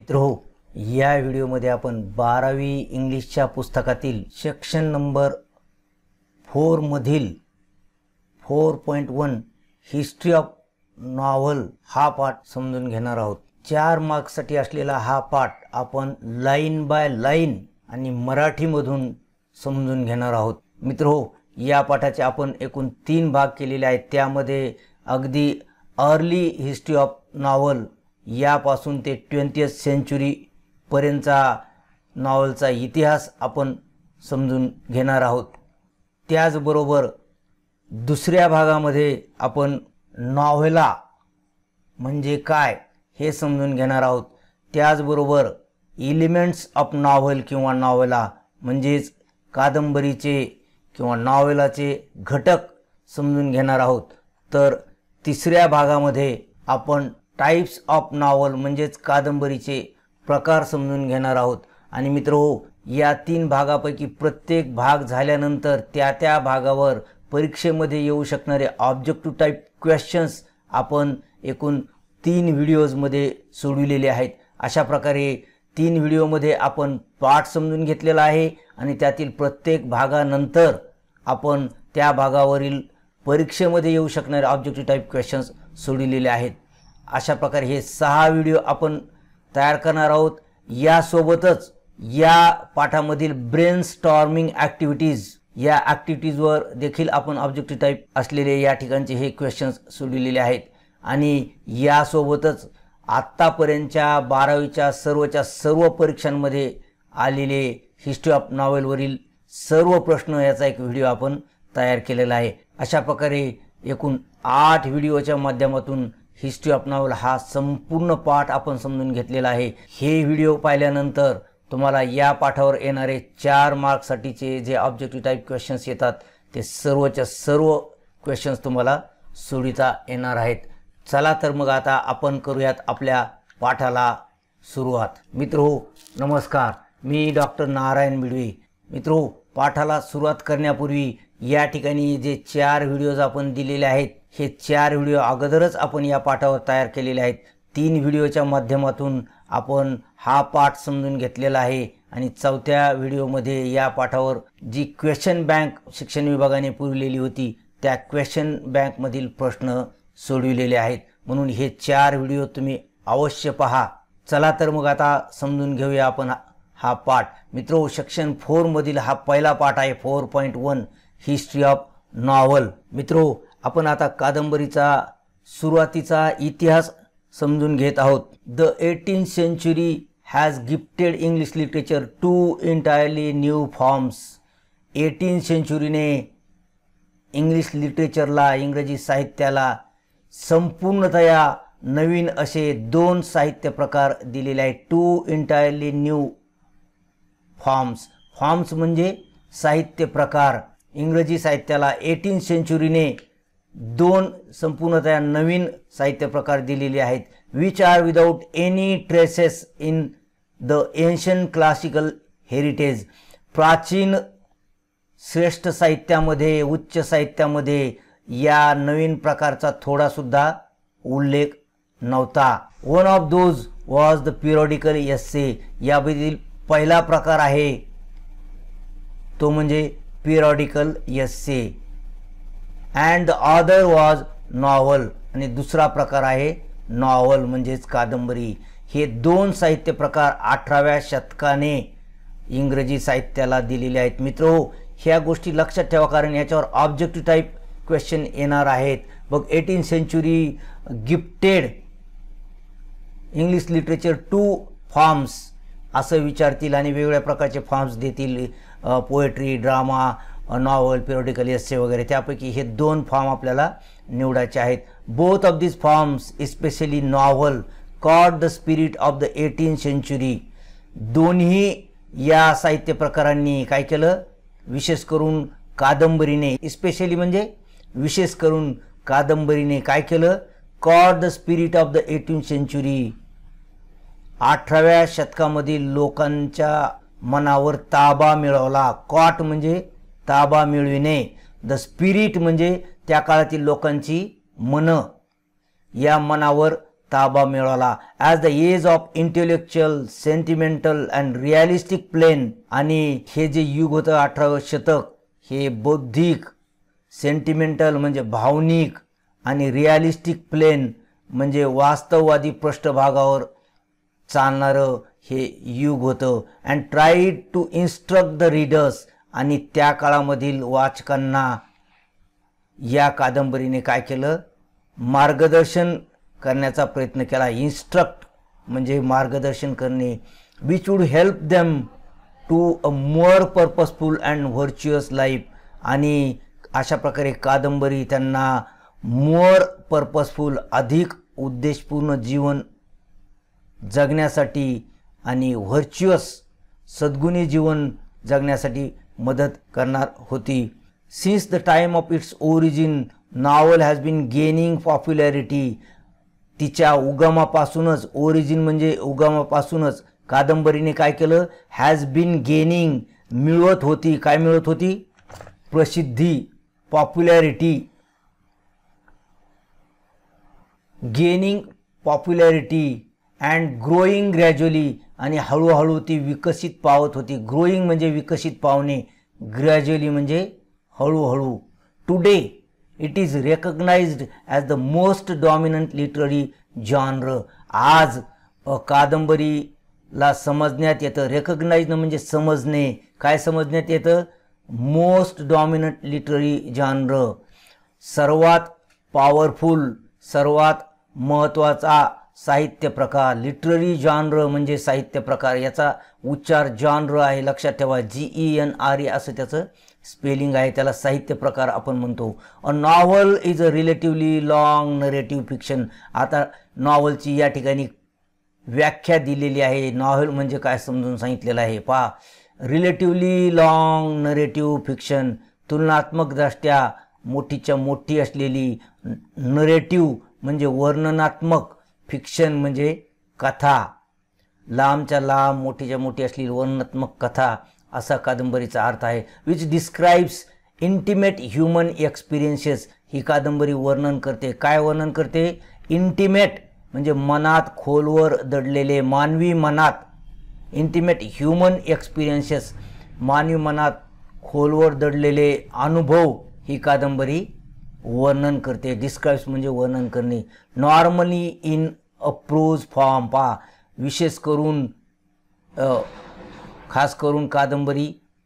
मित्रो, या व्हिडिओमध्ये आपण 12वी इंग्लिशच्या पुस्तकातील सेक्शन नंबर 4 मधील 4.1 हिस्ट्री ऑफ नॉव्हल हा पाठ समजून घेणार आहोत। 4 मार्क्ससाठी असलेला हा पाठ आपण लाईन बाय लाईन आणि मराठीमधून समजून घेणार आहोत। मित्रो, या पाठाचे आपण एकूण 3 भाग केलेले आहेत। त्यामध्ये अगदी अर्ली हिस्ट्री ऑफ नॉव्हल यापासून ते 20th सेंचुरी पर्यंतचा नॉव्हलचा इतिहास आपण समजून घेणार आहोत। त्याचबरोबर दुसऱ्या भागामध्ये आपण नॉव्हेला म्हणजे काय हे समजून घेणार आहोत। त्याचबरोबर एलिमेंट्स ऑफ नॉव्हेल किंवा नॉव्हेला म्हणजेच कादंबरीचे किंवा नॉव्हेलाचे घटक समजून घेणार आहोत। तर तिसऱ्या भागामध्ये आपण टाइप्स ऑफ नॉव्हल म्हणजेच कादंबरीचे प्रकार समजून घेणार आहोत। आणि मित्रहो, या 3 भागापैकी प्रत्येक भाग झाल्यानंतर त्या भागावर परीक्षेमध्ये येऊ शकणारे ऑब्जेक्टिव्ह टाइप क्वेश्चन्स आपण एकूण 3 व्हिडिओजमध्ये सोडविलेले आहेत। अशा प्रकारे 3 व्हिडिओमध्ये आपण पाठ समजून घेतलेला आहे आणि त्यातील प्रत्येक भागानंतर आपण त्या भागावरील परीक्षेमध्ये येऊ शकणारे ऑब्जेक्टिव्ह टाइप क्वेश्चन्स सोडविलेले आहेत। अशा प्रकारे हे 6 व्हिडिओ आपण तयार करणार आहोत। यासोबतच या पाठामधील ब्रेनस्टॉर्मिंग ॲक्टिव्हिटीज या ॲक्टिव्हिटीजवर देखील आपण ऑब्जेक्टिव्ह टाइप असलेले या ठिकाणचे हे क्वेश्चन्स सोडविलेले आहेत। आणि यासोबतच आत्तापर्यंतच्या 12वीच्या सर्व परीक्षांमध्ये आलेले हिस्ट्री ऑफ नॉव्हेलवरील सर्व प्रश्न याचा एक व्हिडिओ आपण तयार केलेला आहे। अशा प्रकारे एकूण 8 व्हिडिओच्या माध्यमातून हिस्ट्री ऑफ नॉव्हेल हा संपूर्ण पाठ आपण समजून घेतलेला आहे। हे व्हिडिओ पाहिल्यानंतर तुम्हाला या पाठावर येणारे 4 मार्क्ससाठीचे जे ऑब्जेक्टिव्ह टाइप क्वेश्चन्स येतात ते सर्वच्या सर्व क्वेश्चन्स तुम्हाला सोडविता येणार आहेत। चला तर मग आता आपण करूयात आपल्या पाठाला सुरुवात। मित्रो नमस्कार, मी डॉक्टर नारायण बिडवे। मित्रो, पाठाला सुरुवात करण्यापूर्वी या ठिकाणी जे 4 व्हिडिओज आपण दिलेले आहेत हे 4 व्हिडिओ अगोदरच आपण या पाठावर तयार केलेले आहेत। 3 व्हिडिओच्या माध्यमातून आपण हा पाठ समजून घेतलेला आहे आणि 4थ्या व्हिडिओमध्ये या पाठावर जी क्वेश्चन बँक शिक्षण विभागाने पुरवलेली होती त्या क्वेश्चन बँकमधील प्रश्न सोडविलेले आहेत। म्हणून हे 4 व्हिडिओ तुम्ही अवश्य पहा। चला तर मग आता समजून घेऊया आपण हा पाठ। मित्रो, सेक्शन 4 मधील हा पहिला पाठ आहे 4.1 हिस्ट्री ऑफ नॉव्हल। मित्रो, आपण आता कादंबरीचा सुरुवातीचा इतिहास समजून घेत आहोत। The 18th century has gifted English literature two entirely new forms। 18th centuryने इंग्लिश लिटरेचरला इंग्रजी साहित्याला संपूर्णतया नवीन असे 2 साहित्य प्रकार दिलेले आहेत। Two entirely new forms. Forms म्हणजे साहित्य प्रकार। इंग्रजी साहित्याला 18th सेंचुरीने 2 संपूर्णतया नवीन साहित्य प्रकार दिलेले आहेत। Which are without any traces in the ancient classical heritage. प्राचीन श्रेष्ठ साहित्यामध्ये उच्च साहित्यामध्ये या नवीन प्रकारचा थोडासुद्धा उल्लेख नव्हता। One of those was the periodical essay. यामधील पहिला प्रकार आहे तो म्हणजे periodical essay. And the other was novel. आणि दुसरा प्रकार आहे नॉव्हल म्हणजेच कादंबरी। हे 2 साहित्य प्रकार 18व्या शतकाने इंग्रजी साहित्याला दिलेले आहेत। मित्रो, ह्या गोष्टी लक्षात ठेवा कारण याच्यावर ऑब्जेक्टिव्ह टाइप क्वेश्चन येणार आहेत। बघ, 18th century gifted English literature 2 forms असं विचारतील आणि वेगवेगळ्या प्रकारचे फॉर्म्स देतील। Poetry, drama, novel, periodical essay वगैरे। त्यापैकी हे 2 फॉर्म आपल्याला निवडायचे आहेत। Both of this forms especially novel caught the spirit of the 18th century. दोन्ही या साहित्य प्रकारांनी काय केलं, विशेष करून कादंबरीने, एस्पेशली म्हणजे विशेष करून कादंबरीने काय केलं, caught the spirit of the 18th century. 18व्या शतकामधील लोकांच्या मनावर ताबा मिळवला। कॉट म्हणजे ताबा मिळविणे, द स्पिरिट म्हणजे त्या काळातील लोकांची मन, या मनावर ताबा मिळवला. As the age of intellectual, sentimental and realistic plane. आणि हे जे युग होतं 18वं शतक, हे बौद्धिक, सेंटिमेंटल म्हणजे भावनिक, आणि रिअलिस्टिक प्लेन म्हणजे वास्तववादी पृष्ठभागावर चालणारं हे युग होतं. And tried to instruct the readers. आणि त्या काळामधील वाचकांना या कादंबरीने काय केलं, मार्गदर्शन करण्याचा प्रयत्न केला. इन्स्ट्रक्ट म्हणजे मार्गदर्शन करणे. Which would help them to a more purposeful and virtuous life. आणि अशा प्रकारे कादंबरी त्यांना मोर पर्पजफुल, अधिक उद्देशपूर्ण जीवन जगण्यासाठी आणि व्हर्च्युअस, सद्गुणी जीवन जगण्यासाठी मदत करणार होती. Since the time of its origin novel has been gaining popularity. तिच्या उगमापासूनच, ओरिजिन म्हणजे उगमापासूनच कादंबरीने काय केलं, हॅज बीन गेनिंग, मिळवत होती. काय मिळवत होती? प्रसिद्धी, popularity. Gaining popularity and growing gradually. आणि हळूहळू ती विकसित पावत होती. ग्रोईंग म्हणजे विकसित पावणे, ग्रॅज्युअली म्हणजे हळूहळू. Today it is recognised as the most dominant literary genre. आज कादंबरीला समजण्यात येतं, रेकग्नाइज म्हणजे समजणे. काय समजण्यात येतं? मोस्ट डॉमिनंट लिटररी जॉनर, सर्वात पॉवरफुल, सर्वात महत्त्वाचा साहित्य प्रकार. लिटररी जॉनर म्हणजे साहित्य प्रकार. याचा उच्चार जॉनर आहे, लक्षात ठेवा. GENRE असं त्याचं स्पेलिंग आहे. त्याला साहित्य प्रकार आपण म्हणतो. A novel is a relatively long narrative fiction. आता नॉव्हलची या ठिकाणी व्याख्या दिलेली आहे. नॉव्हल म्हणजे काय समजून सांगितलेलं आहे पहा. रिलेटिव्हली लॉंग नरेटिव्ह फिक्शन, तुलनात्मकदृष्ट्या मोठीच्या मोठी असलेली, नरेटिव्ह म्हणजे वर्णनात्मक, फिक्शन म्हणजे कथा, लांबच्या लांब मोठीच्या मोठी असलेली वर्णनात्मक कथा, असा कादंबरीचा अर्थ आहे. Which describes intimate human experiences. ही कादंबरी वर्णन करते. काय वर्णन करते? इंटिमेट म्हणजे मनात खोलवर दडलेले, मानवी मनात, इंटिमेट ह्युमन एक्सपिरियन्सेस, मानवी मनात खोलवर दडलेले अनुभव ही कादंबरी वर्णन करते. डिस्क्राइब्स म्हणजे वर्णन करणे. Normally in a prose form. पहा, विशेष करून खास करून कादंबरी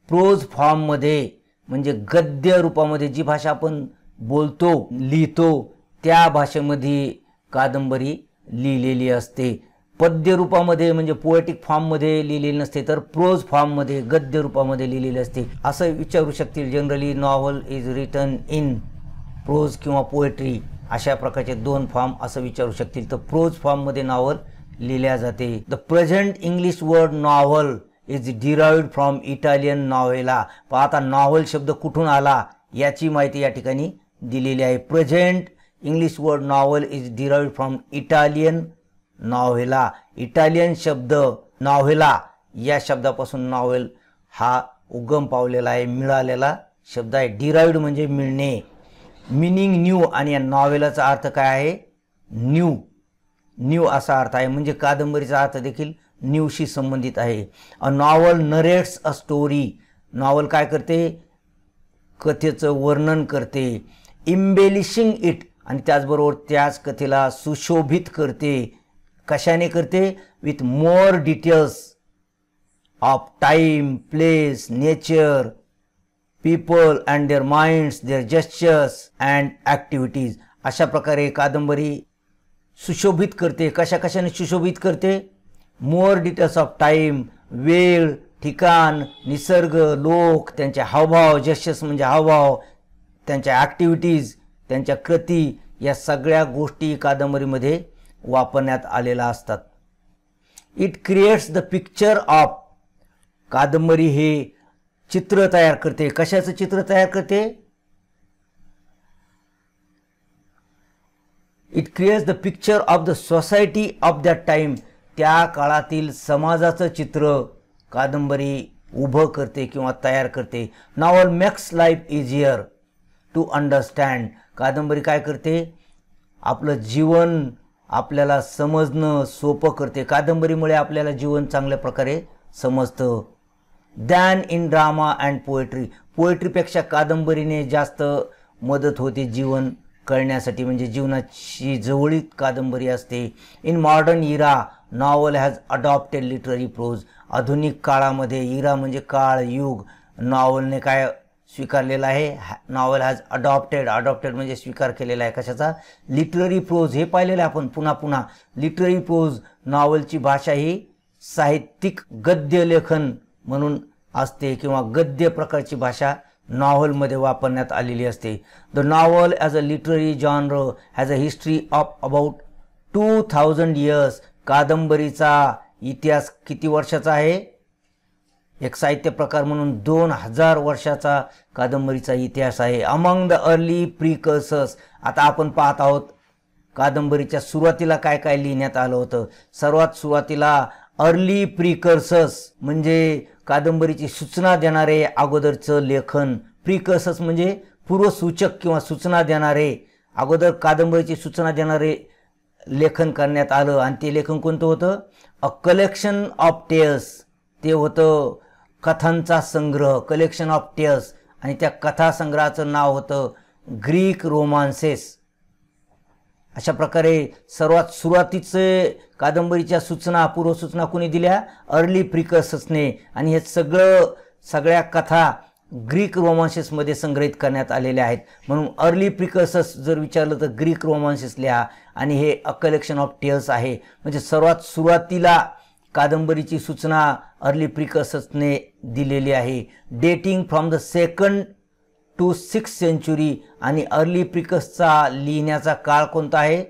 प्रोज फॉर्ममध्ये म्हणजे गद्य रूपामध्ये, जी भाषा आपण बोलतो, लिहितो त्या भाषेमध्ये कादंबरी लिहिलेली असते. पद्य रूपामध्ये म्हणजे पोएटिक फॉर्ममध्ये लिहिलेली नसते, तर प्रोज फॉर्ममध्ये, गद्य रूपामध्ये लिहिलेली असते. असं विचारू शकतील generally, novel is written in prose किंवा पोएट्री, अशा प्रकारचे दोन फॉर्म असं विचारू शकतील. तर प्रोज फॉर्ममध्ये नॉव्हल लिहिल्या जाते. The present English word novel is derived from Italian novella. आता नॉव्हल शब्द कुठून आला याची माहिती या ठिकाणी दिलेली आहे. Present English word novel is derived from Italian novella. Italian शब्द नॉव्हेला या शब्दापासून नॉव्हेल हा उगम पावलेला आहे, मिळालेला शब्द आहे. डिराइव्ड म्हणजे मिळणे, मिनिंग न्यू. आणि या नॉव्हेलाचा अर्थ काय आहे? न्यू, न्यू असा अर्थ आहे. म्हणजे कादंबरीचा अर्थ देखील न्यूशी संबंधित आहे. A novel narrates a story. Novel काय करते? कथेचं वर्णन करते. इम्बेलिशिंग इट, आणि त्याचबरोबर त्याच कथेला सुशोभित करते. कशाने करते? With more details of time, place, nature, people and their minds, their gestures and activities. अशा प्रकारे कादंबरी सुशोभित करते. कशा कशाने सुशोभित करते? मोर डिटेल्स ऑफ टाइम, वेळ, ठिकाण, निसर्ग, लोक, त्यांचे हावभाव, जेस्चर्स म्हणजे हावभाव, त्यांच्या ॲक्टिव्हिटीज, त्यांच्या कृती, या सगळ्या गोष्टी कादंबरीमध्ये वापरण्यात आलेल्या असतात. It creates the picture of. कादंबरी हे चित्र तयार करते. कशाचं चित्र तयार करते? It creates the picture of the society of that time. त्या काळातील समाजाचं चित्र कादंबरी उभं करते किंवा तयार करते. Novel makes life easier to understand. कादंबरी काय करते? आपलं जीवन आपल्याला समजणं सोपं करते. कादंबरीमुळे आपल्याला जीवन चांगल्या प्रकारे समजतं. Than in drama and poetry. पोएट्रीपेक्षा कादंबरीने जास्त मदत होते जीवन कळण्यासाठी, म्हणजे जीवनाची जवळीक कादंबरी असते. In modern era novel has adopted literary prose. आधुनिक काळामध्ये, इरा म्हणजे काळ, युग, नॉवलने काय स्वीकारलेला आहे? नॉवल हॅज अडॉप्टेड म्हणजे स्वीकार केलेला आहे. कशाचा? Literary prose. हे पाहिलेलं आहे आपण पुन्हा पुन्हा. लिटररी प्रोज, नॉवलची भाषा ही साहित्यिक गद्य लेखन म्हणून असते किंवा गद्य प्रकारची भाषा नॉव्हलमध्ये वापरण्यात आलेली असते. The novel as a literary genre has a history of about 2000 years. कादंबरीचा इतिहास किती वर्षाचा आहे? एक साहित्य प्रकार म्हणून 2000 वर्षाचा कादंबरीचा इतिहास आहे. Among the early precursors. आता आपण पाहत आहोत कादंबरीच्या सुरुवातीला काय काय लिहिण्यात आलं होतं. सर्वात सुरुवातीला अर्ली प्रिकर्सर्स म्हणजे कादंबरीची सूचना देणारे अगोदरचं लेखन. प्रिकर्सर्स म्हणजे पूर्वसूचक किंवा सूचना देणारे. अगोदर कादंबरीची सूचना देणारे लेखन करण्यात आलं आणि ते लेखन कोणतं होतं? A collection of tales. ते होतं कथांचा संग्रह, कलेक्शन ऑफ टेल्स. आणि त्या कथा संग्रहाचं नाव होतं ग्रीक रोमान्सेस. अशा प्रकारे सर्वात सुरुवातीचे कादंबरीच्या सूचना, पूर्वसूचना कोणी दिल्या? अर्ली प्रिकर्सर्सने. आणि हे सगळ्या कथा ग्रीक रोमान्सेसमध्ये संग्रहित करण्यात आलेल्या आहेत. म्हणून अर्ली प्रिकर्सर्स जर विचारलं तर ग्रीक रोमान्सेस लिहा आणि हे अ कलेक्शन ऑफ टेल्स आहे. म्हणजे सर्वात सुरुवातीला कादंबरीची सूचना अर्ली प्रिकर्सर्सने दिलेली आहे. Dating from the 2nd to 6th century. आणि अर्ली प्रिकर्सचा लिहिण्याचा काळ कोणता आहे?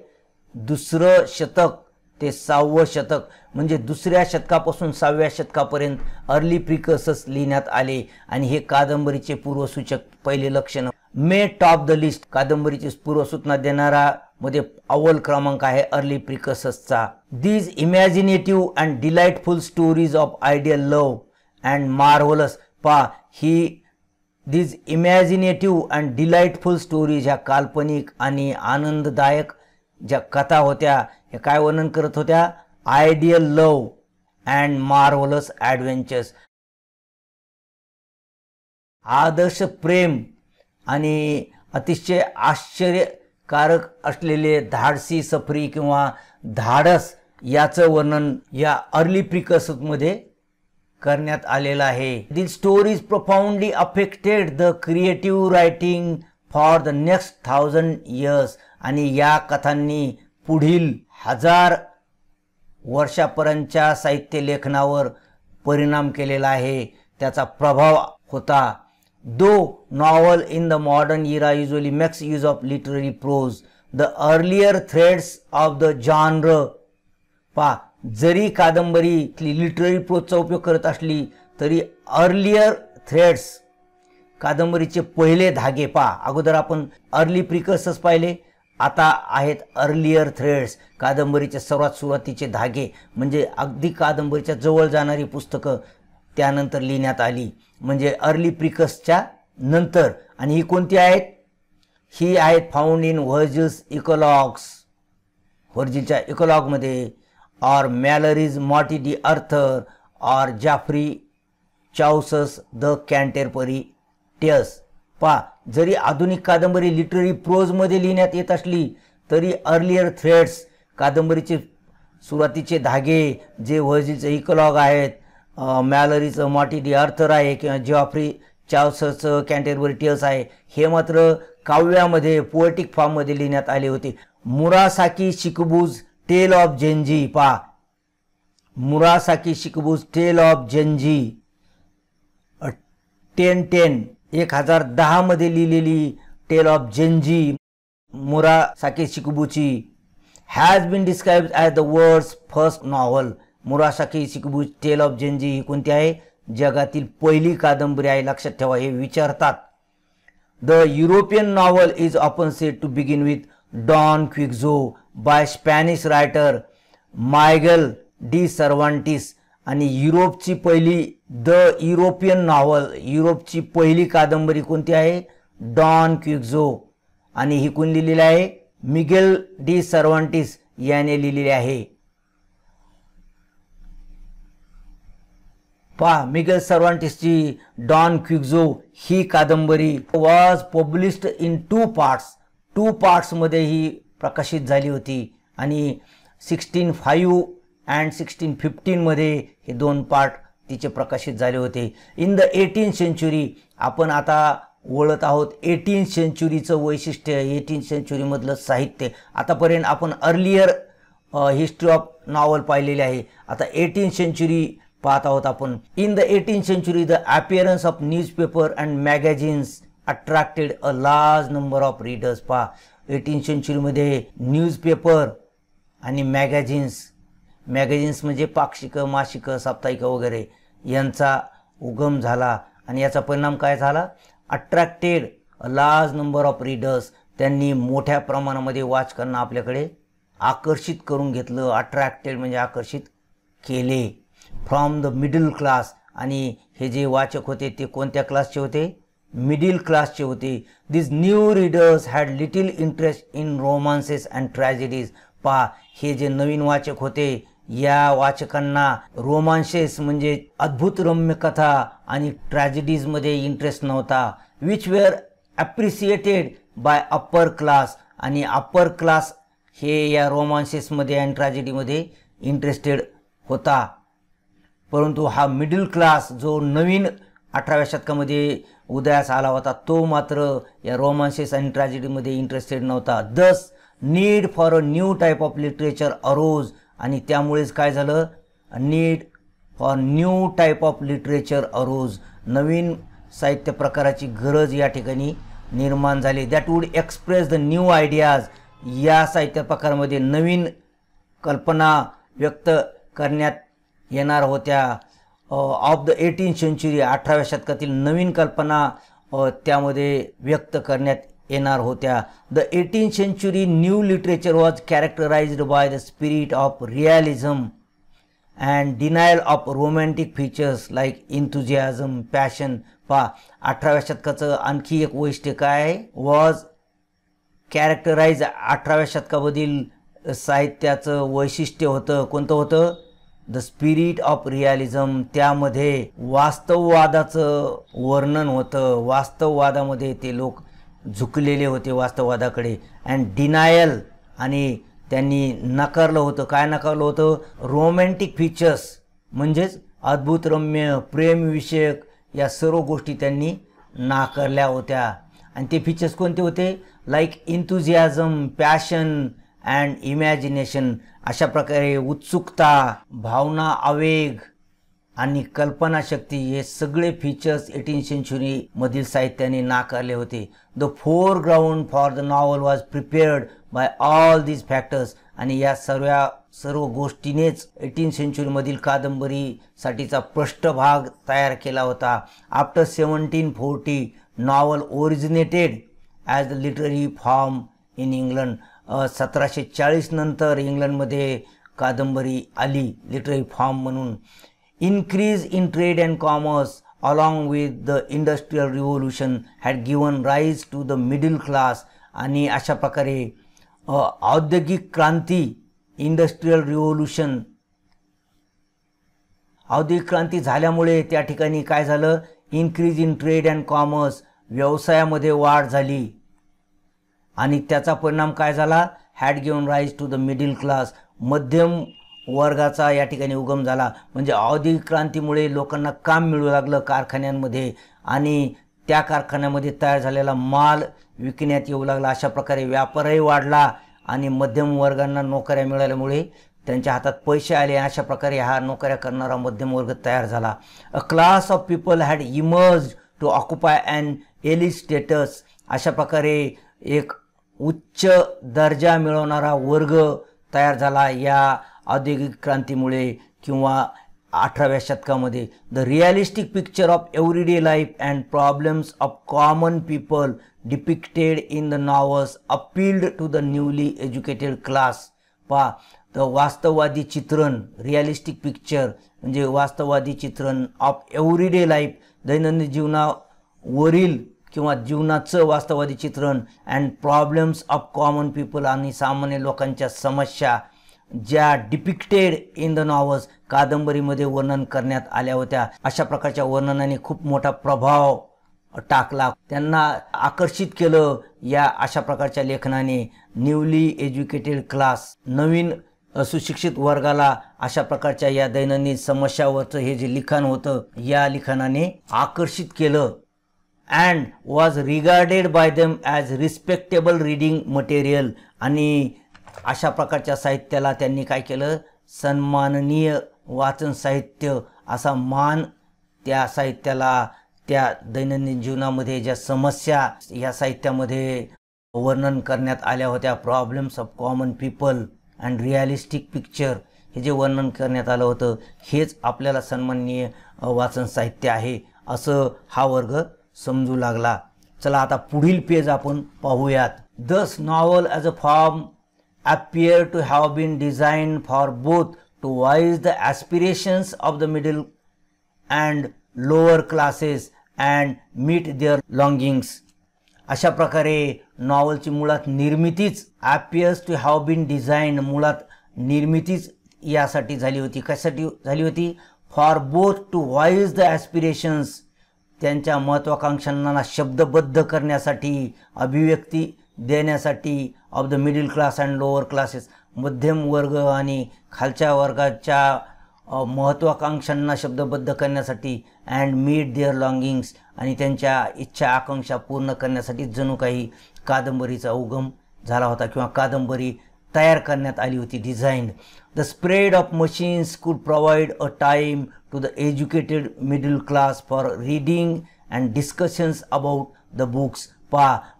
2रं शतक ते 6वं शतक. म्हणजे 2ऱ्या शतकापासून 6व्या शतकापर्यंत अर्ली प्रिकर्सर्स लिहिण्यात आले. आणि हे कादंबरीचे पूर्वसूचक पहिले लक्षण. May top the list. कादंबरीची पूर्वसूचना देणारा मध्ये अव्वल क्रमांक आहे अर्ली प्रिकर्सर्सचा. These imaginative and delightful stories of ideal love and marvellous. ही these imaginative and delightful stories, ह्या काल्पनिक आणि आनंददायक ज्या कथा होत्या, ह्या काय वर्णन करत होत्या? Ideal love and marvellous adventures. आदर्श प्रेम आणि अतिशय आश्चर्यकारक असलेले धाडसी सफरी किंवा धाडस याचं वर्णन या अर्ली प्रिकर्सर्समध्ये करण्यात आलेलं आहे. This stories profoundly affected the creative writing for the next 1000 years. आणि या कथांनी पुढील 1000 वर्षापर्यंतच्या साहित्य लेखनावर परिणाम केलेला आहे, त्याचा प्रभाव होता. Though novel in the modern era usually makes use of literary prose, the earlier threads of the genre. जरी कादंबरी लिटररी प्रोजचा उपयोग करत असली तरी अर्लियर थ्रेड्स, कादंबरीचे पहिले धागे. अगोदर आपण अर्ली प्रिकर्सर्स पाहिले, आता आहेत अर्लियर थ्रेड्स, कादंबरीचे सर्वात सुरुवातीचे धागे. म्हणजे अगदी कादंबरीच्या जवळ जाणारी पुस्तकं त्यानंतर लिहिण्यात आली, म्हणजे अर्ली प्रिकर्सच्या नंतर. आणि ही कोणती आहेत? ही आहेत फाउंड इन व्हर्जिल्स इकोलॉग्स. व्हर्जिलच्या इकोलॉगमध्ये, और मॅलरीज मॉटी डी अर्थर, और जाफ्री चाउसस द कॅन्टेरबरी टेल्स. जरी आधुनिक कादंबरी लिटररी प्रोजमध्ये लिहिण्यात येत असली तरी अर्लियर थ्रेड्स, कादंबरीचे सुरुवातीचे धागे जे व्हर्जिलचं इकोलॉग आहेत, मॅलरीचं मॉटी डी अर्थर आहे किंवा जॉफ्री चाउससचं कॅन्टेरबरी टेल्स आहे, हे मात्र काव्यामध्ये, पोएटिक फॉर्ममध्ये लिहिण्यात आले होते. Murasaki Shikibu's tale of Genji. Murasaki Shikibu's tale of Genji 1010 मध्ये लिहिलेली टेल ऑफ जेंजी मुरासाकी शिकबूची has been described as the world's first novel. Murasaki Shikibu's tale of Genji ही कोणती आहे? जगातील पहिली कादंबरी आहे. लक्षात ठेवा, हे विचारतात. The European novel is often said to begin with Don Quixote by Spanish writer Miguel de Cervantes. आणि युरोपची पहिली, द युरोपियन नॉव्हल, युरोपची पहिली कादंबरी कोणती आहे? डॉन क्विक्झो. आणि ही कोण लिहिलेली आहे? मिगेल डी सर्वांटिस याने लिहिलेली आहे. पहा, मिगेल सर्वांटिसची डॉन क्विक्झो ही कादंबरी वॉज पब्लिश्ड इन 2 पार्ट्स. 2 पार्ट्समध्ये ही प्रकाशित झाली होती आणि 1605 अँड 1615 मध्ये हे 2 पार्ट तिचे प्रकाशित झाले होते. इन द 18th सेंचुरी, आपण आता वळत आहोत 18th सेंचुरीचं वैशिष्ट्य, 18th सेंचुरीमधलं साहित्य. आतापर्यंत आपण अर्लियर हिस्ट्री ऑफ नॉवल पाहिलेली आहे, आता 18th सेंचुरी पाहत आहोत आपण. In the 18th century the appearance of newspaper and magazines attracted a large number of readers. पहा, 18th सेंचुरीमध्ये न्यूजपेपर आणि मॅगझिन्स म्हणजे पाक्षिकं, मासिकं, साप्ताहिकं वगैरे यांचा उगम झाला आणि याचा परिणाम काय झाला? Attracted a large number of readers. त्यांनी मोठ्या प्रमाणामध्ये वाचकांना आपल्याकडे आकर्षित करून घेतलं. अट्रॅक्टेड म्हणजे आकर्षित केले. फ्रॉम द मिडल क्लास, आणि हे जे वाचक होते ते कोणत्या क्लासचे होते? मिडल क्लासचे होते. This new readers had little interest in romances and tragedies. पहा, हे जे नवीन वाचक होते या वाचकांना रोमान्सेस म्हणजे अद्भुतरम्य कथा आणि ट्रॅजेडीजमध्ये इंटरेस्ट नव्हता. Which were appreciated by upper class, आणि अप्पर क्लास हे या रोमान्सेसमध्ये आणि ट्रॅजेडीमध्ये इंटरेस्टेड होता. परंतु हा मिडल क्लास जो नवीन 18व्या शतकामध्ये उदयास आला होता तो मात्र या रोमान्सेस आणि ट्रॅजेडीमध्ये इंटरेस्टेड नव्हता. Thus need for a new type of literature arose, आणि त्यामुळेच काय झालं? Need for new type of literature arose. नवीन साहित्य प्रकाराची गरज या ठिकाणी निर्माण झाली. That would express the new ideas. या साहित्य प्रकारामध्ये नवीन कल्पना व्यक्त करण्यात येणार होत्या. ऑफ द 18th सेंचुरी, 18व्या शतकातील नवीन कल्पना त्यामध्ये व्यक्त करण्यात येणार होत्या. The 18th century new literature was characterised by the spirit of realism and denial of romantic features like enthusiasm, passion. पहा, 18व्या शतकाचं आणखी एक वैशिष्ट्य काय आहे? Was characterise. 18व्या शतकामधील साहित्याचं वैशिष्ट्य होतं कोणतं होतं? The spirit of realism. त्यामध्ये वास्तववादाचं वर्णन होतं. वास्तववादामध्ये ते लोक झुकलेले होते वास्तववादाकडे. अँड डिनायल, आणि त्यांनी नकारलं होतं. काय नकारलं होतं? रोमॅन्टिक फीचर्स म्हणजेच अद्भुतरम्य प्रेमविषयक या सर्व गोष्टी त्यांनी नाकारल्या होत्या. आणि ते फीचर्स कोणते होते? Like enthusiasm, passion and imagination. अशा प्रकारे उत्सुकता, भावना, आवेग आणि कल्पनाशक्ती हे सगळे फीचर्स 18th सेंचुरीमधील साहित्याने नाकारले होते. The foreground for the novel was prepared by all these factors. आणि या सर्व गोष्टीनेच 18th सेंचुरीमधील कादंबरीसाठीचा पृष्ठभाग तयार केला होता. After 1740 novel originated as the literary form in England. 1740 नंतर इंग्लंडमध्ये कादंबरी आली लिटररी फॉर्म म्हणून. Increase in trade and commerce along with the industrial revolution had given rise to the middle class. आणि अशा प्रकारे औद्योगिक क्रांती, इंडस्ट्रियल रिव्होल्युशन, औद्योगिक क्रांती झाल्यामुळे त्या ठिकाणी काय झालं? Increase in trade and commerce, व्यवसायामध्ये वाढ झाली आणि त्याचा परिणाम काय झाला? Had given rise to the middle class, मध्यम वर्गाचा या ठिकाणी उगम झाला. म्हणजे औद्योगिक क्रांतीमुळे लोकांना काम मिळू लागलं कारखान्यांमध्ये आणि त्या कारखान्यामध्ये तयार झालेला माल विकण्यात येऊ लागला. अशा प्रकारे व्यापारही वाढला आणि मध्यम वर्गांना नोकऱ्या मिळाल्यामुळे त्यांच्या हातात पैसे आले. अशा प्रकारे हा नोकऱ्या करणारा मध्यम वर्ग तयार झाला. A class of people had emerge to occupy and elite status. अशा प्रकारे एक उच्च दर्जा मिळवणारा वर्ग तयार झाला या औद्योगिक क्रांतीमुळे किंवा 18व्या शतकामध्ये. The realistic picture of everyday life and problems of common people depicted in the novels appealed to the newly educated class. पहा, द वास्तववादी चित्रण, रिअलिस्टिक पिक्चर म्हणजे वास्तववादी चित्रण ऑफ एव्हरीडे लाईफ, दैनंदिन जीवनावरील किंवा जीवनाचं वास्तववादी चित्रण and problems of common people आणि सामान्य लोकांच्या समस्या ज्या डिपिक्टेड इन द नॉव्हल्स कादंबरीमध्ये वर्णन करण्यात आल्या होत्या, अशा प्रकारच्या वर्णनाने खूप मोठा प्रभाव टाकला, त्यांना आकर्षित केलं. या अशा प्रकारच्या लेखनाने न्यूली एज्युकेटेड क्लास, नवीन सुशिक्षित वर्गाला अशा प्रकारच्या या दैनंदिन समस्यावरचं हे जे लिखाण होतं या लिखाणाने आकर्षित केलं. And was regarded bye them as respectable reading material. आणि अशा प्रकारच्या साहित्याला त्यांनी काय केलं, सन्माननीय वाचन साहित्य असा मान त्या साहित्याला, त्या दैनंदिन जीवनामध्ये ज्या समस्या या साहित्यामध्ये वर्णन करण्यात आल्या होत्या, problems of common people and realistic picture, हे जे वर्णन करण्यात आलं होतं हेच आपल्याला सन्माननीय वाचन साहित्य आहे असं हा वर्ग समजू लागला. चला आता पुढील पेज आपण पाहूयात. दस novel as a form appear to have been designed for both to voice the aspirations of the middle and lower classes and meet their longings. अशा प्रकारे नॉवलची मुळात निर्मितीच appears to have been designed, मुळात निर्मितीच यासाठी झाली होती. कशासाठी झाली होती? for both to voice the aspirations, त्यांच्या महत्त्वाकांक्षांना शब्दबद्ध करण्यासाठी, अभिव्यक्ती देण्यासाठी, of the middle class and lower classes, मध्यम वर्ग आणि खालच्या वर्गाच्या महत्त्वाकांक्षांना शब्दबद्ध करण्यासाठी, अँड मीट देअर लॉंगिंग्स, आणि त्यांच्या इच्छा आकांक्षा पूर्ण करण्यासाठी जणू काही कादंबरीचा उगम झाला होता किंवा कादंबरी तयार करण्यात आली होती, designed. The spread of machines could provide a time to the educated middle class for reading and discussions about the books.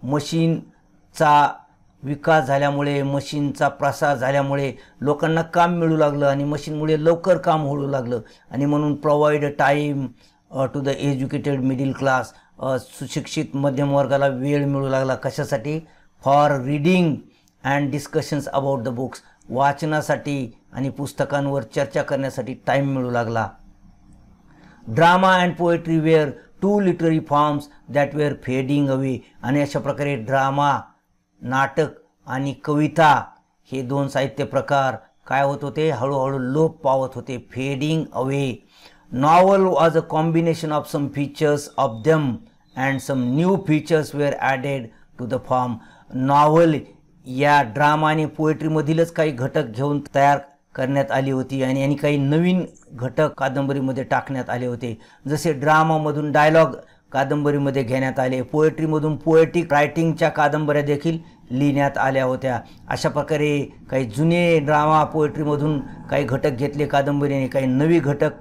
मशीनचा विकास झाल्यामुळे, मशीनचा प्रसार झाल्यामुळे लोकांना काम मिळू लागलं आणि मशीनमुळे लवकर काम होऊ लागलं, आणि म्हणून provide a time to the educated middle class, सुशिक्षित मध्यम वर्गाला वेळ मिळू लागला. कशासाठी? For reading and discussions about the books, वाचनासाठी आणि पुस्तकांवर चर्चा करण्यासाठी टाईम मिळू लागला. Drama and poetry were two literary forms that were fading away, आणि अशा प्रकारे ड्रामा, नाटक आणि कविता हे दोन साहित्य प्रकार काय होत होते? हळूहळू लोप पावत होते, fading away. Novel was a combination of some features of them and some new features were added to the form. Novel या ड्रामा आणि पोएट्रीमधीलच काही घटक घेऊन तयार करण्यात आली होती आणि काही नवीन घटक कादंबरीमध्ये टाकण्यात आले होते. जसे ड्रामामधून डायलॉग कादंबरीमध्ये घेण्यात आले, पोएट्रीमधून पोएटिक रायटिंगच्या कादंबऱ्या देखील लिहिण्यात आल्या होत्या. अशा प्रकारे काही जुने ड्रामा पोएट्रीमधून काही घटक घेतले कादंबरीने, काही नवी घटक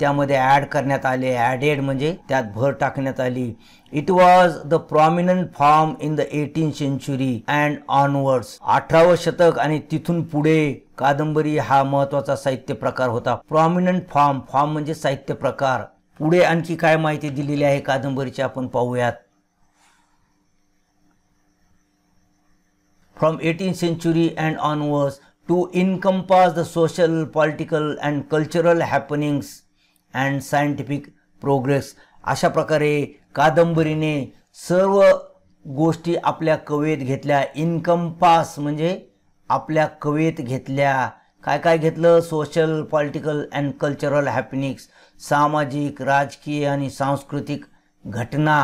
त्यामध्ये ॲड करण्यात आले. ॲडेड म्हणजे त्यात भर टाकण्यात आली. It was the prominent form in the 18th century and onwards. 18वे शतक आणि तिथून पुढे कादंबरी हा महत्त्वाचा साहित्य प्रकार होता. प्रॉमिनंट फॉर्म, फॉर्म म्हणजे साहित्य प्रकार. पुढे आणखी काय माहिती दिलेली आहे कादंबरीची आपण पाहूयात. From 18th century and onwards to encompass the social, political and cultural happenings and scientific progress. अशा प्रकारे कादंबरीने सर्व गोष्टी आपल्या कवेत घेतल्या. इनकम्पास म्हणजे आपल्या कवेत घेतल्या. काय काय घेतलं? Social, political and cultural happenings, सामाजिक, राजकीय आणि सांस्कृतिक घटना,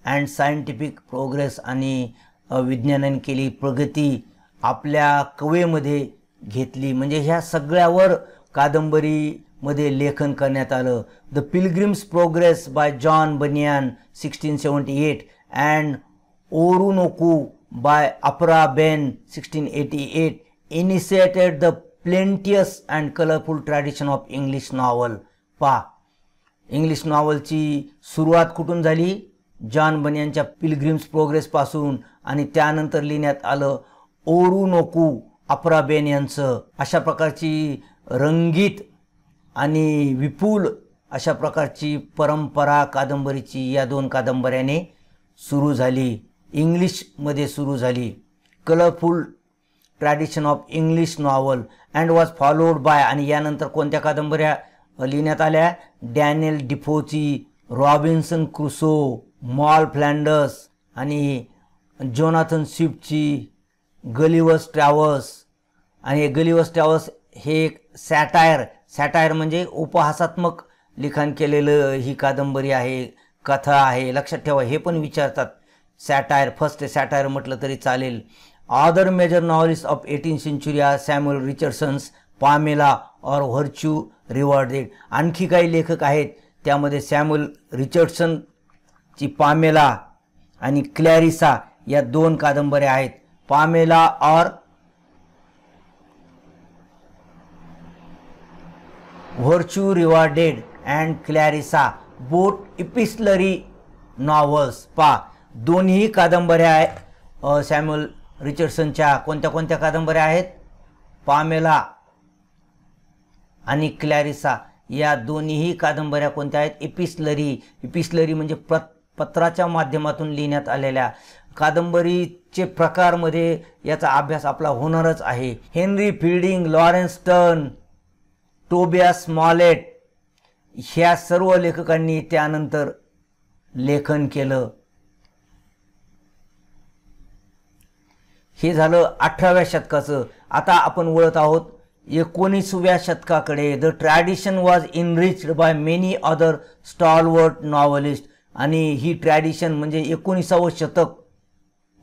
अँड सायंटिफिक प्रोग्रेस, आणि विज्ञानाने केली प्रगती आपल्या कवेमध्ये घेतली. म्हणजे ह्या सगळ्यावर कादंबरीमध्ये लेखन करण्यात आलं. The pilgrim's progress by John Bunyan 1678 and Oroonoko by Aphra Behn 1688 initiated the plenteous and colourful tradition of English novel. English नॉवलची सुरुवात कुठून झाली? जॉन बनियानच्या पिलग्रिम्स प्रोग्रेसपासून, आणि त्यानंतर लिहिण्यात आलं ओरुनोकू अफरा बेन यांचं. अशा प्रकारची रंगीत आणि विपुल अशा प्रकारची परंपरा कादंबरीची या दोन कादंबऱ्याने सुरू झाली, इंग्लिशमध्ये सुरू झाली. Colourful tradition of English novel and was followed by, आणि यानंतर कोणत्या कादंबऱ्या लिहिण्यात आल्या? डॅनियल डिफोची रॉबिन्सन क्रुसो, मॉल फ्लॅन्डर्स आणि जोनाथन स्विफ्टची गलिवर्स ट्रॅव्हर्स. आणि गलिवर्स ट्रॅव्हर्स हे एक सॅटायर म्हणजे उपहासात्मक लिखाण केलेलं ही कादंबरी आहे, कथा आहे. लक्षात ठेवा, हे पण विचारतात. फर्स्ट सॅटायर म्हटलं तरी चालेल. Other major novelist of 18th century are Samuel Richardson's, Pamela और व्हर्च्यू रिवॉर्डेड. आणखी काही लेखक आहेत, त्यामध्ये सॅम्युअल रिचर्डसनची पामेला आणि क्लॅरिसा या 2 कादंबऱ्या आहेत. पामेला और व्हर्च्यू रिवॉर्डेड अँड क्लॅरिसा बोथ इपिस्लरी नॉव्हल्स. दोन्ही कादंबऱ्या आहेत सॅम्युअल रिचर्डसनच्या. कोणत्या कोणत्या कादंबऱ्या आहेत? पामेला आणि क्लॅरिसा या दोन्हीही कादंबऱ्या कोणत्या आहेत? इपिस्लरी म्हणजे पत्राच्या माध्यमातून लिहिण्यात आलेल्या कादंबरीचे प्रकारमध्ये याचा अभ्यास आपला होणारच आहे. Henry fielding, Lawrence stern, Tobias Smollett ह्या सर्व लेखकांनी त्यानंतर लेखन केलं. हे झालं 18व्या शतकाचं. आता आपण वळत आहोत 19व्या शतकाकडे. The tradition was enriched by many other stalwart novelist. आणि ही ट्रॅडिशन म्हणजे 19वे शतक.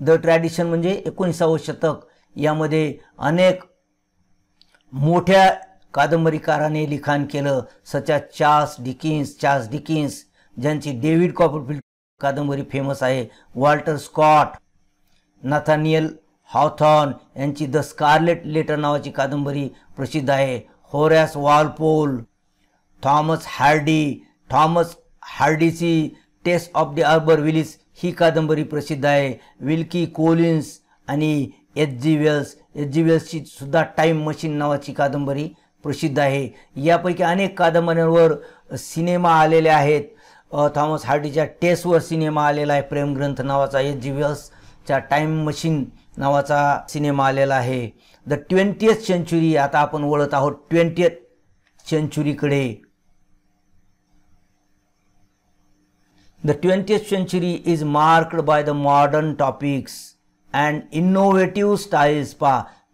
द ट्रॅडिशन म्हणजे 19वे शतक. यामध्ये अनेक मोठ्या कादंबरीकाराने लिखाण केलं, सच ॲज चार्ल्स डिकिन्स ज्यांची डेव्हिड कॉपरफिल्ड कादंबरी फेमस आहे. वॉल्टर स्कॉट, नाथानियल हॉथॉर्न यांची द स्कारलेट लेटर नावाची कादंबरी प्रसिद्ध आहे. होरॅस वॉलपोल, थॉमस हार्डीची Tess of the d'Urbervilles ही कादंबरी प्रसिद्ध आहे. विल्की कोलिन्स आणि H.G. वेल्सची सुद्धा टाईम मशीन नावाची कादंबरी प्रसिद्ध आहे. यापैकी अनेक कादंबऱ्यांवर सिनेमा आलेले आहेत. थॉमस हार्डीच्या टेस्टवर सिनेमा आलेला आहे, प्रेमग्रंथ नावाचा. H.G. वेल्सच्या टाईम मशीन नावाचा सिनेमा आलेला आहे. The 20th century. आता आपण वळत आहोत 20th centuryकडे. The 20th century is marked by the modern topics and innovative styles.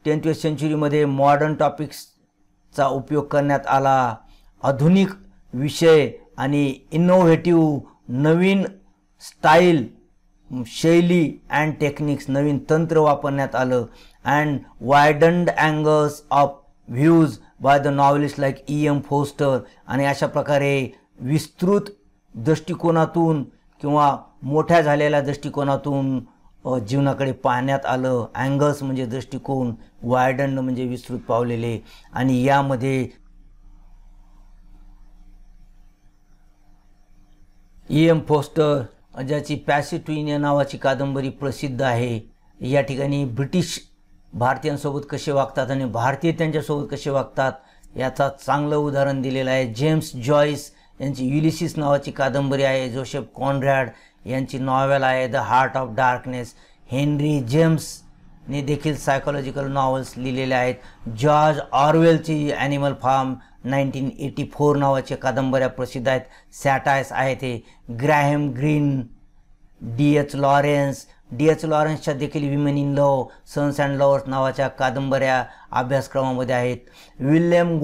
20th century मध्ये मॉडर्न टॉपिक्सचा उपयोग करण्यात आला. आधुनिक विषय आणि इनोव्हेटिव्ह नवीन स्टाईल, शैली अँड टेक्निक्स, नवीन तंत्र वापरण्यात आलं. And widened angles of views by the novelist like E.M. Forster. आणि अशा प्रकारे विस्तृत दृष्टिकोनातून किंवा मोठ्या झालेल्या दृष्टिकोनातून जीवनाकडे पाहण्यात आलं. अँगल्स म्हणजे दृष्टिकोन, वायडन्ड म्हणजे विस्तृत पावलेले. आणि यामध्ये E.M. फोस्टर ज्याची पॅसिट्विनिया नावाची कादंबरी प्रसिद्ध आहे. या ठिकाणी ब्रिटिश भारतीयांसोबत कसे वागतात आणि भारतीय त्यांच्यासोबत कसे वागतात याचा चांगलं उदाहरण दिलेलं आहे. जेम्स जॉईस यांची युलिसिस नावाची कादंबरी आहे. जोसेफ कॉन्रॅड यांची नॉवेल आहे the heart of darkness. Henry जेम्सने देखील सायकोलॉजिकल नॉवेल्स लिहिलेले आहेत. जॉर्ज ऑरवेलची ॲनिमल फार्म 1984 नावाच्या कादंबऱ्या प्रसिद्ध आहेत. सॅटायर्स आहेत हे. Graham green, D.H. लॉरेन्सच्या देखील women in love, sons and lovers नावाच्या कादंबऱ्या अभ्यासक्रमामध्ये आहेत. विल्यम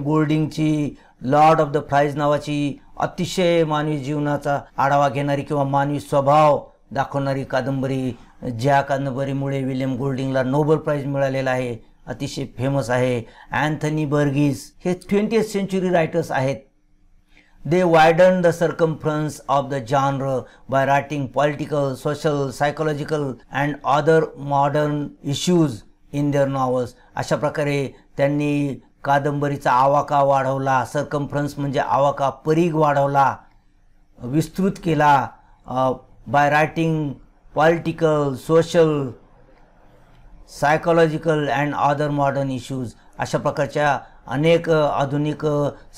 गोल्डिंगची लॉर्ड ऑफ द फ्लाईज नावाची अतिशय मानवी जीवनाचा आढावा घेणारी किंवा मानवी स्वभाव दाखवणारी कादंबरी, ज्या कादंबरीमुळे विल्यम गोल्डिंगला नोबेल प्राईज मिळालेला आहे, अतिशय फेमस आहे. अँथनी बर्गीस हे 20th century रायटर्स आहेत. They widen the circumference of the genre by writing political, social, psychological and other modern issues in their novels. अशा प्रकारे त्यांनी कादंबरीचा आवाका वाढवला. सर्कम्फरन्स म्हणजे आवाका, परीघ वाढवला, विस्तृत केला. By writing political, social, psychological and other modern issues अशा प्रकारच्या अनेक आधुनिक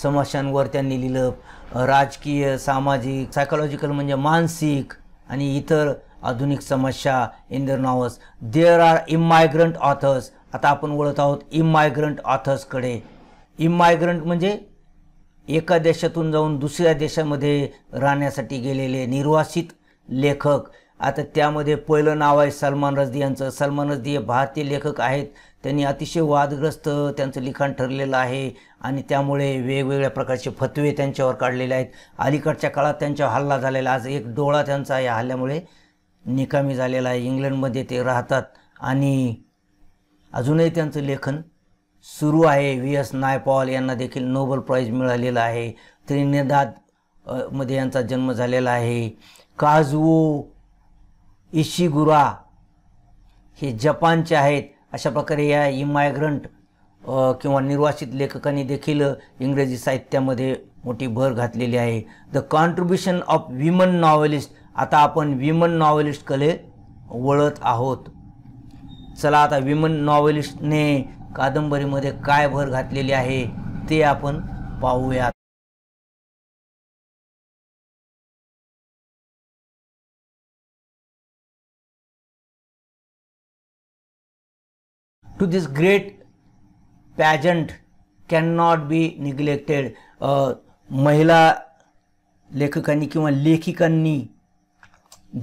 समस्यांवर त्यांनी लिहिलं. राजकीय, सामाजिक, सायकोलॉजिकल म्हणजे मानसिक आणि इतर आधुनिक समस्या in their novels. There are immigrant authors. आता आपण वळत आहोत इमायग्रंट ऑथर्सकडे. इमायग्रंट म्हणजे एका देशातून जाऊन दुसऱ्या देशामध्ये राहण्यासाठी गेलेले निर्वासित लेखक. आता त्यामध्ये पहिलं नाव आहे सलमान रश्दी यांचं. सलमान रश्दी हे भारतीय लेखक आहेत. त्यांनी अतिशय वादग्रस्त त्यांचं लिखाण ठरलेलं आहे आणि त्यामुळे वेगवेगळ्या प्रकारचे फतवे त्यांच्यावर काढलेले आहेत. अलीकडच्या काळात त्यांच्यावर हल्ला झालेला. आज एक डोळा त्यांचा या हल्ल्यामुळे निकामी झालेला आहे. इंग्लंडमध्ये ते राहतात आणि अजूनही त्यांचं लेखन सुरू आहे. V.S. नायपॉल यांना देखील नोबेल प्राइज मिळालेला आहे. त्रिनिदाद मध्ये यांचा जन्म झालेला आहे. काझुओ इशिगुरा हे जपानचे आहेत. अशा प्रकारे या इमायग्रंट किंवा निर्वासित लेखकांनी देखील इंग्रजी साहित्यामध्ये मोठी भर घातलेली आहे. The contribution of women novelist. आता आपण विमन नॉव्हेलिस्टकडे वळत आहोत. चला आता विमन नॉव्हेलिस्टने कादंबरीमध्ये काय भर घातलेली आहे ते आपण पाहूयात. To this great pageant cannot be neglected. महिला लेखकांनी किंवा लेखिकांनी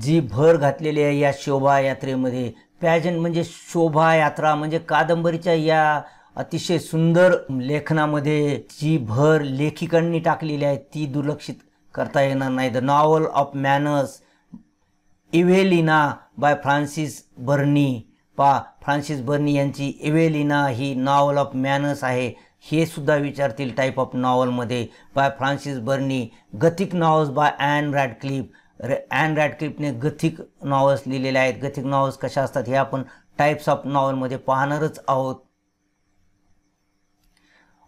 जी भर घातलेली आहे या शोभायात्रेमध्ये. पॅजंट म्हणजे शोभायात्रा, म्हणजे कादंबरीच्या या अतिशय सुंदर लेखनामध्ये जी भर लेखिकांनी टाकलेली आहे ती दुर्लक्षित करता येणार नाही. The novel of manners, Evelina by Frances Burney. Frances Burney यांची इव्हेलिना ही नॉव्हल ऑफ मॅनर्स आहे. हे सुद्धा विचारतील टाईप ऑफ नॉव्हलमध्ये. By Frances Burney. Gothic novels by Ann Radcliffe. Ann रॅडक्लिफने गथिक नॉव्हल्स लिहिलेले आहेत. गथिक नॉव्हल्स कशा असतात हे आपण टाईप्स ऑफ नॉव्हलमध्ये पाहणारच आहोत.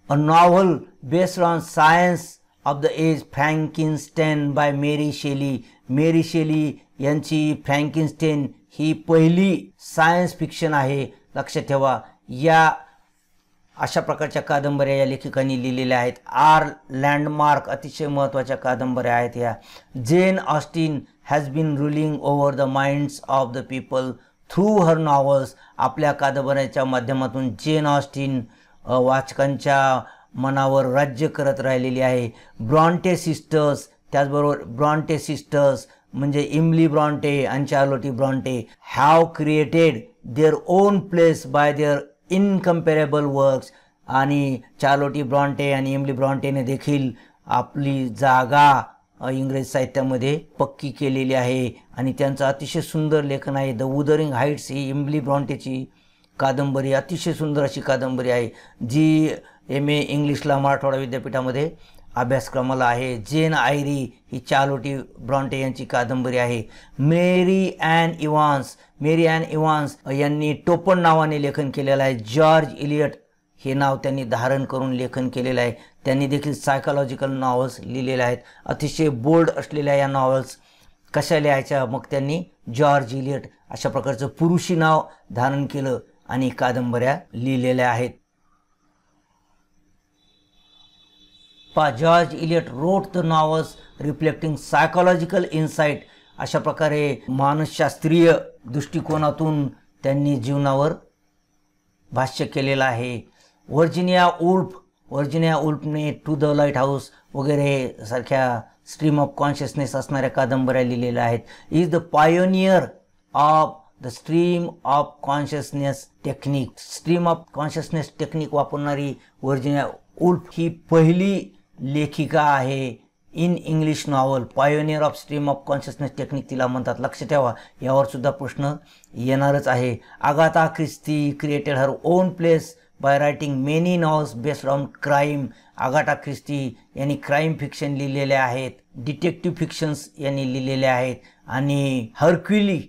A novel based on science of the age, Frankenstein by Mary Shelley. Mary Shelley यांची फ्रँकिनस्टाईन ही पहिली सायन्स फिक्शन आहे. लक्षात ठेवा. या अशा प्रकारच्या कादंबऱ्या या लेखकांनी लिहिलेल्या आहेत. आर लँडमार्क अतिशय महत्त्वाच्या कादंबऱ्या आहेत या. Jane Austen has been ruling over the minds of the people through her novels. आपल्या कादंबऱ्याच्या माध्यमातून जेन ऑस्टिन वाचकांच्या मनावर राज्य करत राहिलेली आहे. ब्रॉन्टे सिस्टर्स, त्याचबरोबर ब्रॉन्टे सिस्टर्स म्हणजे इमली ब्रॉन्टे आणि Charlotte Bronte have created their own place by their incomparable works. आणि चार्लोटी ब्रॉन्टे आणि इमली ब्रॉन्टेने देखील आपली जागा इंग्रजी साहित्यामध्ये पक्की केलेली आहे आणि त्यांचं अतिशय सुंदर लेखन आहे. द वुदरिंग हाईट्स ही इमली ब्रॉन्टेची कादंबरी अतिशय सुंदर अशी कादंबरी आहे जी MA इंग्लिशला मराठवाडा विद्यापीठामध्ये अभ्यासक्रमाला आहे. जेन आयरी ही चार्लोटी ब्रॉन्टे यांची कादंबरी आहे. Mary Ann Evans. Mary Ann Evans यांनी टोपण नावाने लेखन केलेलं आहे. जॉर्ज इलियट हे नाव त्यांनी धारण करून लेखन केलेलं आहे. त्यांनी देखील सायकोलॉजिकल नॉव्हल्स लिहिलेले आहेत. अतिशय बोल्ड असलेल्या या नॉव्हल्स कशा लिहायच्या, मग त्यांनी जॉर्ज इलियट अशा प्रकारचं पुरुषी नाव धारण केलं आणि कादंबऱ्या लिहिलेल्या आहेत. George Eliot wrote the novels reflecting psychological insight. अशा प्रकारे मानसशास्त्रीय दृष्टिकोनातून त्यांनी जीवनावर भाष्य केलेलं आहे. व्हर्जिनिया वुल्फने टू द लाईट हाऊस वगैरे सारख्या स्ट्रीम ऑफ कॉन्शियसनेस असणाऱ्या कादंबऱ्या लिहिलेल्या आहेत. Is the pioneer of the stream of consciousness technique. Stream of consciousness technique वापरणारी व्हर्जिनिया वुल्फ ही पहिली लेखिका आहे in English novel. Pioneer of stream of consciousness technique तिला म्हणतात. लक्ष ठेवा, यावर सुद्धा प्रश्न येणारच आहे. Agatha Christie created her own place by writing many novels based on crime. Agatha Christie यांनी क्राईम फिक्शन लिहिलेले आहेत, डिटेक्टिव्ह फिक्शन्स यांनी लिहिलेले आहेत आणि Hercule,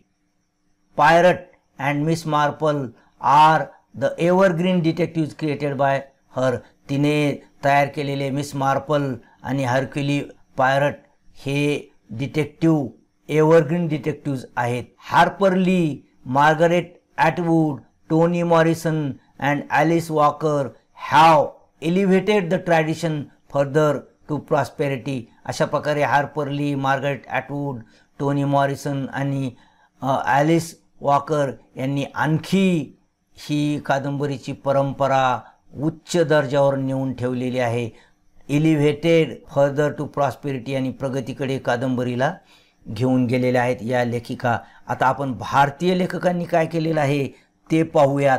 Poirot and Miss Marple are the evergreen detective created by her. तिने तयार केलेले मिस मार्पल आणि हरक्युली पायरट हे डिटेक्टिव्ह एव्हरग्रीन डिटेक्टिव्ज आहेत. Harper Lee, Margaret Atwood, Toni Morrison and Alice Walker have elevated the tradition further to prosperity. अशा प्रकारे Harper Lee, Margaret Atwood, Toni Morrison आणि Alice Walker यांनी आणखी ही कादंबरीची परंपरा उच्च दर्जावर नेऊन ठेवलेली आहे. एलिव्हेटेड फर्दर टू प्रॉस्पेरिटी आणि प्रगतीकडे कादंबरीला घेऊन गेलेल्या आहेत या लेखिका. आता आपण भारतीय लेखकांनी काय केलेलं आहे ते पाहूयात.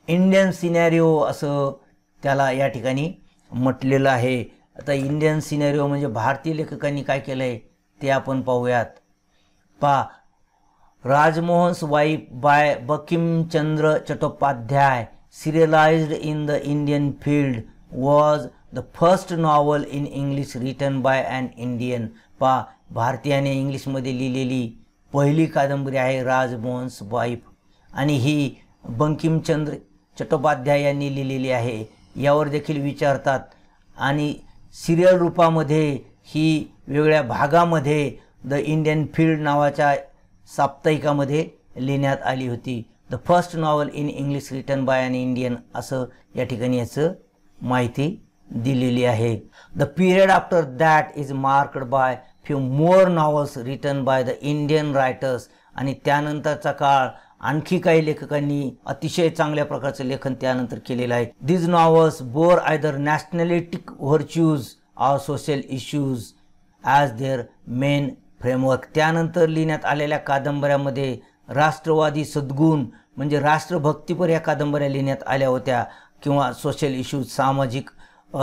इंडियन सिनॅरिओ असं त्याला या ठिकाणी म्हटलेलं आहे. आता इंडियन सिनॅरिओ म्हणजे भारतीय लेखकांनी काय केलं आहे ते आपण पाहूयात. Rajmohan's wife by Bankimchandra Chattopadhyay serialized in the Indian field was the first novel in English written by an Indian. भारतीयाने इंग्लिशमध्ये लिहिलेली पहिली कादंबरी आहे राजमोहन्स वाईफ आणि ही बंकिमचंद्र चट्टोपाध्याय यांनी लिहिलेली आहे. यावर देखील विचारतात आणि सिरियल रूपामध्ये ही वेगळ्या भागामध्ये द इंडियन फील्ड नावाच्या साप्ताहिकामध्ये लिहिण्यात आली होती. The first novel in English written by an Indian असं या ठिकाणी याचं माहिती दिलेली आहे. The period after that is marked by few more novels written by the Indian writers. आणि त्यानंतरचा काळ आणखी काही लेखकांनी अतिशय चांगल्या प्रकारचं लेखन त्यानंतर केलेलं आहे. These novels bore either nationalistic virtues or social issues as their main framework. त्यानंतर लिहिण्यात आलेल्या कादंबऱ्यामध्ये राष्ट्रवादी सद्गुण म्हणजे राष्ट्रभक्तीपर या कादंबऱ्या लिहिण्यात आल्या होत्या किंवा सोशल इश्यूज सामाजिक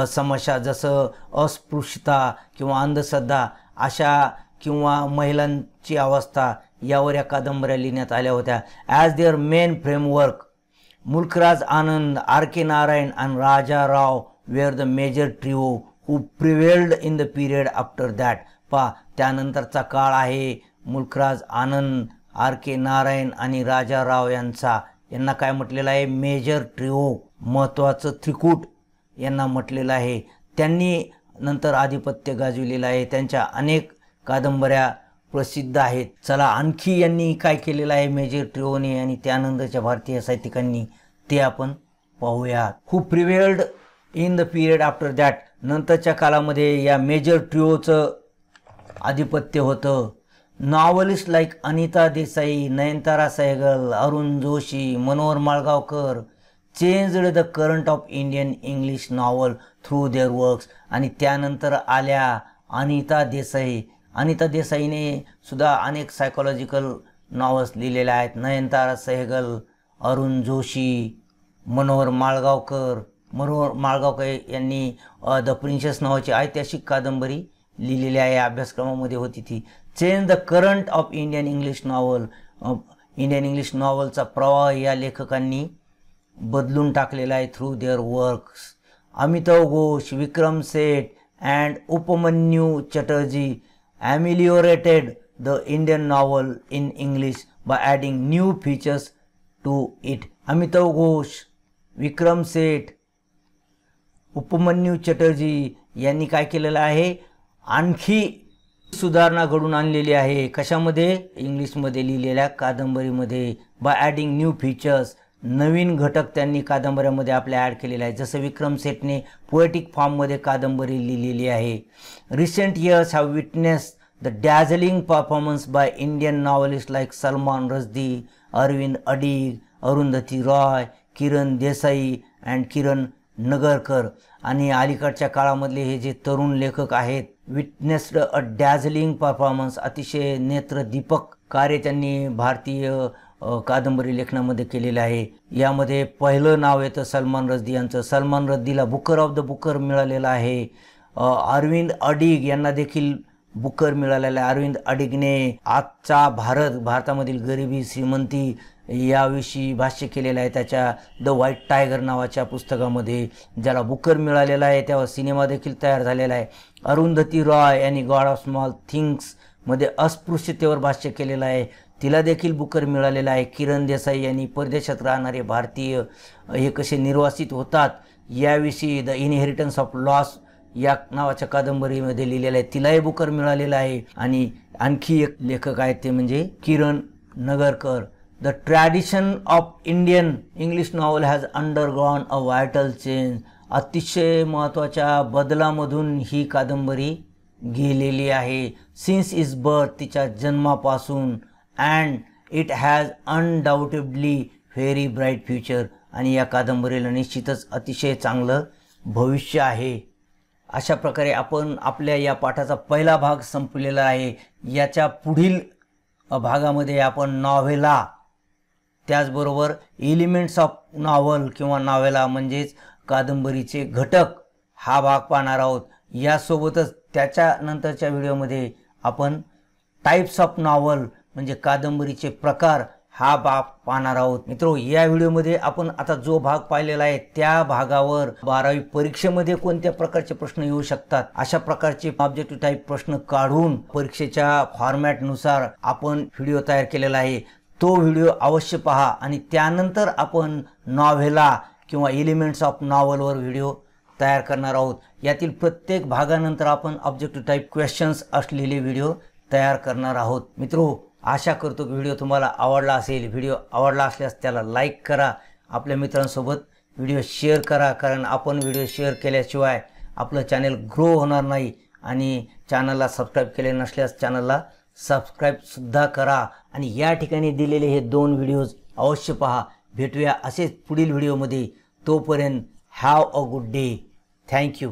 समस्या जसं अस्पृश्यता किंवा अंधश्रद्धा अशा किंवा महिलांची अवस्था यावर या कादंबऱ्या लिहिण्यात आल्या होत्या. As their main framework Mulkraj Anand, R K Narayan आणि Raja Rao were the major trio who prevailed in the period after that. त्यानंतरचा काळ आहे मुल्कराज आनंद, आर के नारायण आणि राजा राव यांना काय म्हटलेलं आहे मेजर ट्रिओ महत्त्वाचं त्रिकूट यांना म्हटलेलं आहे. त्यांनी नंतर आधिपत्य गाजविलेलं आहे. त्यांच्या अनेक कादंबऱ्या प्रसिद्ध आहेत. चला आणखी यांनी काय केलेलं आहे मेजर ट्रिओने आणि त्यानंतरच्या भारतीय साहित्यिकांनी ते आपण पाहूया. Who prevailed in the period after that. नंतरच्या काळामध्ये या मेजर ट्रिओचं आधिपत्य होतं. Novelist like Anita Desai, Nayantara Sahgal, Arun Joshi, Manohar Malgaonkar changed the current of Indian English novel through their works. आणि त्यानंतर आल्या अनिता देसाई. अनिता देसाईने सुद्धा अनेक सायकोलॉजिकल नॉवल्स लिहिलेले आहेत. नयनतारा सहगल, अरुण जोशी, मनोहर माळगावकर यांनी द प्रिन्सेस नावाची ऐतिहासिक कादंबरी लिहिलेली आहे. अभ्यासक्रमामध्ये होती ती. Change the current of Indian English novel. Indian English नॉवलचा प्रवाह या लेखकांनी बदलून टाकलेला आहे through their works. Amitav Ghosh, Vikram Seth and Upamanyu Chatterjee ameliorated the Indian novel in English by adding new features to it. Amitav Ghosh, Vikram Seth, Upamanyu Chatterjee यांनी काय केलेलं आहे आणखी सुधारणा घडून आणलेली आहे. कशामध्ये? इंग्लिशमध्ये लिहिलेल्या कादंबरीमध्ये. बाय ॲडिंग न्यू फीचर्स नवीन घटक त्यांनी कादंबऱ्यामध्ये आपल्या ॲड केलेला आहे. जसं विक्रम सेठने पोएटिक फॉर्ममध्ये कादंबरी लिहिलेली आहे. Recent years have witness the dazzling performance by Indian novelist like Salman Rushdie, Aravind Adiga, Arundhati Roy, Kiran Desai and Kiran Nagarkar. आणि अलीकडच्या काळामधले हे जे तरुण लेखक आहेत विटनेस्ड अ डॅझलिंग परफॉर्मन्स अतिशय नेत्रदीपक कार्य त्यांनी भारतीय कादंबरी लेखनामध्ये केलेलं आहे. यामध्ये पहिलं नाव येतं सलमान रश्दी यांचं. सलमान रश्दीला बुकर ऑफ द बुकर मिळालेलं आहे. अरविंद अडीग यांना देखील बुकर मिळालेला आहे. अरविंद अडीगने आजचा भारतामधील गरिबी श्रीमंती याविषयी भाष्य केलेलं आहे त्याच्या द व्हाईट टायगर नावाच्या पुस्तकामध्ये, ज्याला बुकर मिळालेला आहे. त्यावर सिनेमा देखील तयार झालेला आहे. अरुंधती रॉय यांनी गॉड ऑफ स्मॉल थिंग्समध्ये अस्पृश्यतेवर भाष्य केलेलं आहे, तिला देखील बुकर मिळालेला आहे. किरण देसाई यांनी परदेशात राहणारे भारतीय हे कसे निर्वासित होतात याविषयी द इनहेरिटन्स ऑफ लॉस या नावाच्या कादंबरीमध्ये लिहिलेलं आहे, तिलाही बुकर मिळालेला आहे. आणि आणखी एक लेखक आहेत ते म्हणजे Kiran Nagarkar. The tradition of Indian English novel has undergone a vital change. अतिशय महत्त्वाच्या बदलामधून ही कादंबरी गेलेली आहे. सिन्स इज बर्थ तिच्या जन्मापासून. And it has undoubtedly very bright future. आणि या कादंबरीला निश्चितच अतिशय चांगलं भविष्य आहे. अशा प्रकारे आपण आपल्या या पाठाचा पहिला भाग संपलेला आहे. याच्या पुढील भागामध्ये आपण नॉव्हेला, त्याचबरोबर एलिमेंट्स ऑफ नॉव्हल किंवा नॉव्हेला म्हणजेच कादंबरीचे घटक हा भाग पाहणार आहोत. यासोबतच त्याच्यानंतरच्या व्हिडिओमध्ये आपण टाइप्स ऑफ नॉव्हल म्हणजे कादंबरीचे प्रकार हा भाग पाहणार आहोत. मित्रो, या व्हिडिओमध्ये आपण आता जो भाग पाहिलेला आहे त्या भागावर 12वी परीक्षेमध्ये कोणत्या प्रकारचे प्रश्न येऊ शकतात अशा प्रकारचे ऑब्जेक्टिव्ह टाइप प्रश्न काढून परीक्षेच्या फॉर्मॅटनुसार आपण व्हिडिओ तयार केलेला आहे. तो व्हिडिओ अवश्य पहा आणि त्यानंतर आपण नॉव्हेला किंवा एलिमेंट्स ऑफ नॉव्हलवर व्हिडिओ तयार करणार आहोत. यातील प्रत्येक भागानंतर आपण ऑब्जेक्टिव्ह टाइप क्वेश्चन्स असलेले व्हिडिओ तयार करणार आहोत. मित्रो, आशा करतो की व्हिडिओ तुम्हाला आवडला असेल. व्हिडिओ आवडला असल्यास त्याला लाईक करा, आपल्या मित्रांसोबत व्हिडिओ शेअर करा, कारण आपण व्हिडिओ शेअर केल्याशिवाय आपलं चॅनल ग्रो होणार नाही. आणि चॅनलला सबस्क्राईब केले नसल्यास चॅनलला सबस्क्राईबसुद्धा करा. आणि या ठिकाणी दिलेले हे 2 व्हिडिओज अवश्य पहा. भेटूया असेच पुढील व्हिडिओमध्ये. तोपर्यंत have a good day. Thank you.